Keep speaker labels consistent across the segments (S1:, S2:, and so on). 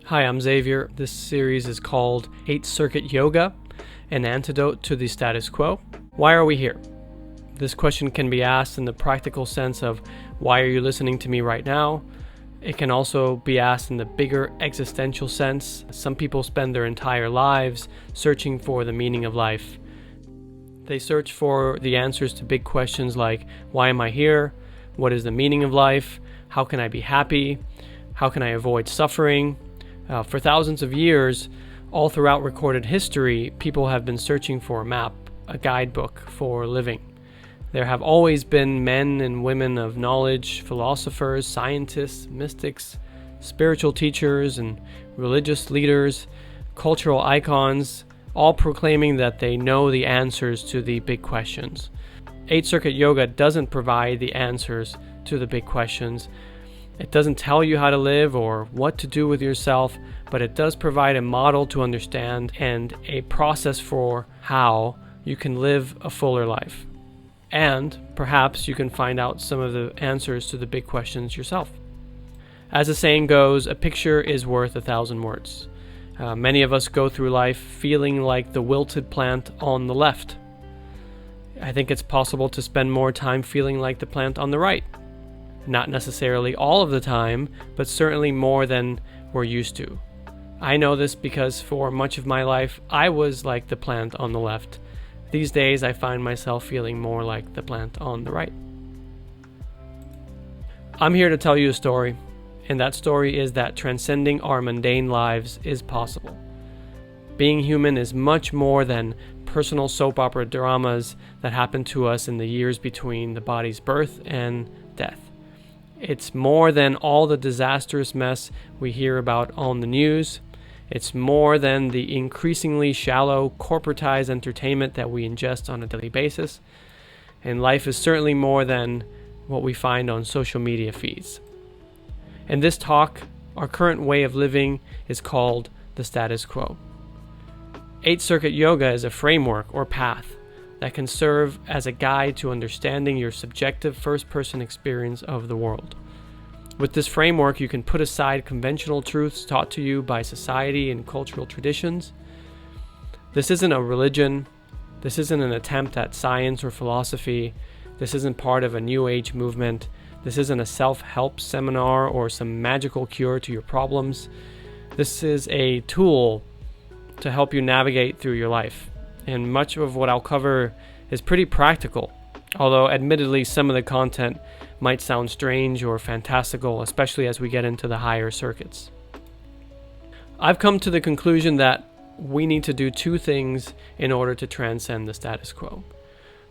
S1: Hi, I'm Xavier. This series is called 8th Circuit Yoga, an antidote to the status quo. Why are we here? This question can be asked in the practical sense of, why are you listening to me right now? It can also be asked in the bigger existential sense. Some people spend their entire lives searching for the meaning of life. They search for the answers to big questions like, why am I here? What is the meaning of life? How can I be happy? How can I avoid suffering? For thousands of years, all throughout recorded history, people have been searching for a map, a guidebook for living. There have always been men and women of knowledge, philosophers, scientists, mystics, spiritual teachers, and religious leaders, cultural icons, all proclaiming that they know the answers to the big questions. 8th Circuit Yoga doesn't provide the answers to the big questions. It doesn't tell you how to live or what to do with yourself, but it does provide a model to understand and a process for how you can live a fuller life. And perhaps you can find out some of the answers to the big questions yourself. As the saying goes, a picture is worth 1,000 words. Many of us go through life feeling like the wilted plant on the left. I think it's possible to spend more time feeling like the plant on the right. Not necessarily all of the time, but certainly more than we're used to. I know this because for much of my life, I was like the plant on the left. These days, I find myself feeling more like the plant on the right. I'm here to tell you a story, and that story is that transcending our mundane lives is possible. Being human is much more than personal soap opera dramas that happen to us in the years between the body's birth and death. It's more than all the disastrous mess we hear about on the news. It's more than the increasingly shallow, corporatized entertainment that we ingest on a daily basis. And life is certainly more than what we find on social media feeds. In this talk, our current way of living is called the status quo. 8th Circuit Yoga is a framework or path that can serve as a guide to understanding your subjective first-person experience of the world. With this framework, you can put aside conventional truths taught to you by society and cultural traditions. This isn't a religion. This isn't an attempt at science or philosophy. This isn't part of a New Age movement. This isn't a self-help seminar or some magical cure to your problems. This is a tool to help you navigate through your life. And much of what I'll cover is pretty practical, although admittedly some of the content might sound strange or fantastical, especially as we get into the higher circuits. I've come to the conclusion that we need to do two things in order to transcend the status quo.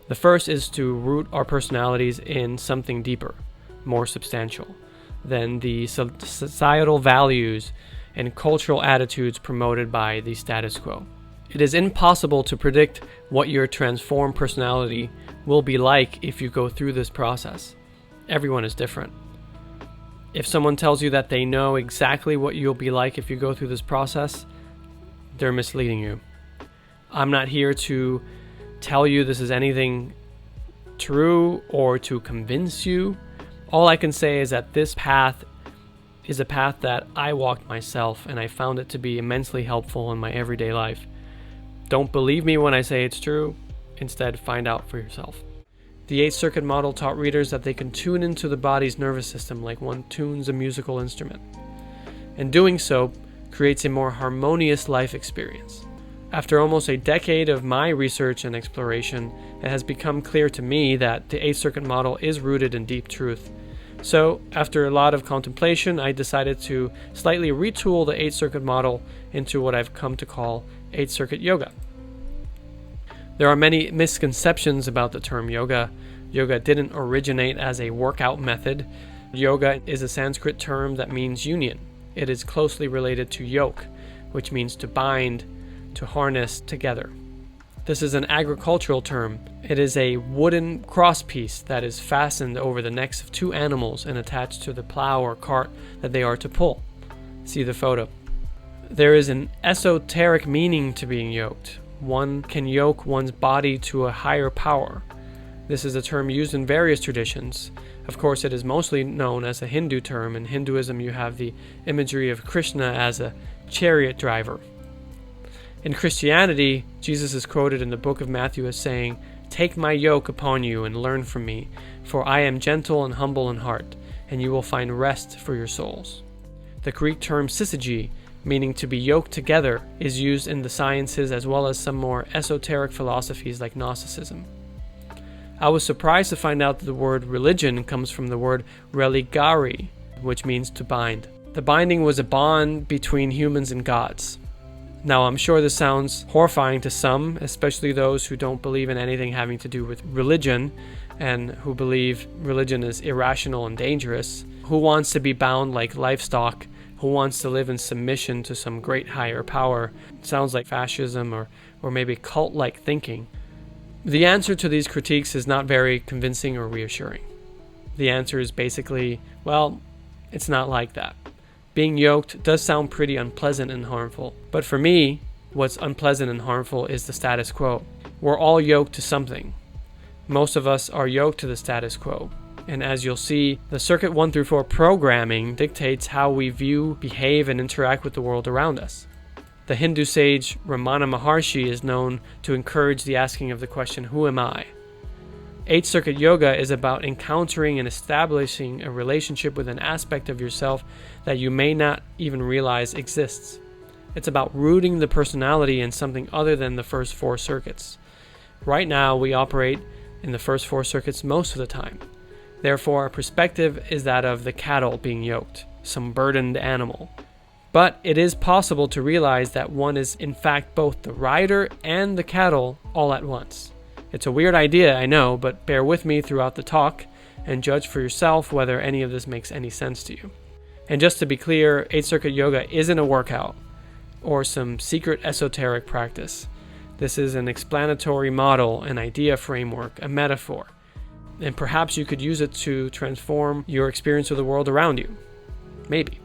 S1: The first is to root our personalities in something deeper, more substantial than the societal values and cultural attitudes promoted by the status quo. It is impossible to predict what your transformed personality will be like if you go through this process. Everyone is different. If someone tells you that they know exactly what you'll be like if you go through this process, they're misleading you. I'm not here to tell you this is anything true or to convince you. All I can say is that this path is a path that I walked myself, and I found it to be immensely helpful in my everyday life. Don't believe me when I say it's true. Instead, find out for yourself. The 8th Circuit model taught readers that they can tune into the body's nervous system like one tunes a musical instrument. And doing so creates a more harmonious life experience. After almost a decade of my research and exploration, it has become clear to me that the 8th Circuit model is rooted in deep truth. So, after a lot of contemplation, I decided to slightly retool the 8th Circuit model into what I've come to call 8th Circuit Yoga. There are many misconceptions about the term yoga. Yoga didn't originate as a workout method. Yoga is a Sanskrit term that means union. It is closely related to yoke, which means to bind, to harness together. This is an agricultural term. It is a wooden crosspiece that is fastened over the necks of two animals and attached to the plow or cart that they are to pull. See the photo. There is an esoteric meaning to being yoked. One can yoke one's body to a higher power. This is a term used in various traditions. Of course, it is mostly known as a Hindu term. In Hinduism, you have the imagery of Krishna as a chariot driver. In Christianity, Jesus is quoted in the book of Matthew as saying, "Take my yoke upon you and learn from me, for I am gentle and humble in heart, and you will find rest for your souls." The Greek term syzygy, meaning to be yoked together, is used in the sciences as well as some more esoteric philosophies like Gnosticism. I was surprised to find out that the word religion comes from the word religare, which means to bind. The binding was a bond between humans and gods. Now, I'm sure this sounds horrifying to some, especially those who don't believe in anything having to do with religion and who believe religion is irrational and dangerous. Who wants to be bound like livestock? Who wants to live in submission to some great higher power? It sounds like fascism or maybe cult-like thinking. The answer to these critiques is not very convincing or reassuring. The answer is basically, well, it's not like that. Being yoked does sound pretty unpleasant and harmful. But for me, what's unpleasant and harmful is the status quo. We're all yoked to something. Most of us are yoked to the status quo. And as you'll see, the Circuit 1 through 4 programming dictates how we view, behave, and interact with the world around us. The Hindu sage Ramana Maharshi is known to encourage the asking of the question, who am I? 8th Circuit Yoga is about encountering and establishing a relationship with an aspect of yourself that you may not even realize exists. It's about rooting the personality in something other than the first 4 circuits. Right now, we operate in the first 4 circuits most of the time. Therefore, our perspective is that of the cattle being yoked, some burdened animal. But it is possible to realize that one is in fact both the rider and the cattle all at once. It's a weird idea, I know, but bear with me throughout the talk and judge for yourself whether any of this makes any sense to you. And just to be clear, 8th Circuit Yoga isn't a workout or some secret esoteric practice. This is an explanatory model, an idea framework, a metaphor. And perhaps you could use it to transform your experience of the world around you. Maybe.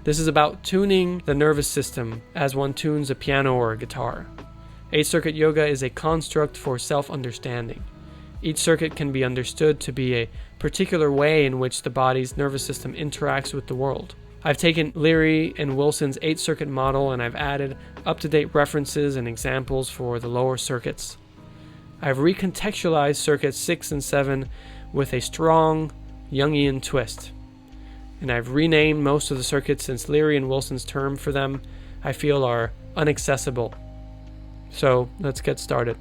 S1: This is about tuning the nervous system as one tunes a piano or a guitar. 8th Circuit Yoga is a construct for self-understanding. Each circuit can be understood to be a particular way in which the body's nervous system interacts with the world. I've taken Leary and Wilson's 8th Circuit model and I've added up-to-date references and examples for the lower circuits. I've recontextualized circuits 6 and 7 with a strong Jungian twist. And I've renamed most of the circuits since Leary and Wilson's term for them I feel are inaccessible. So let's get started.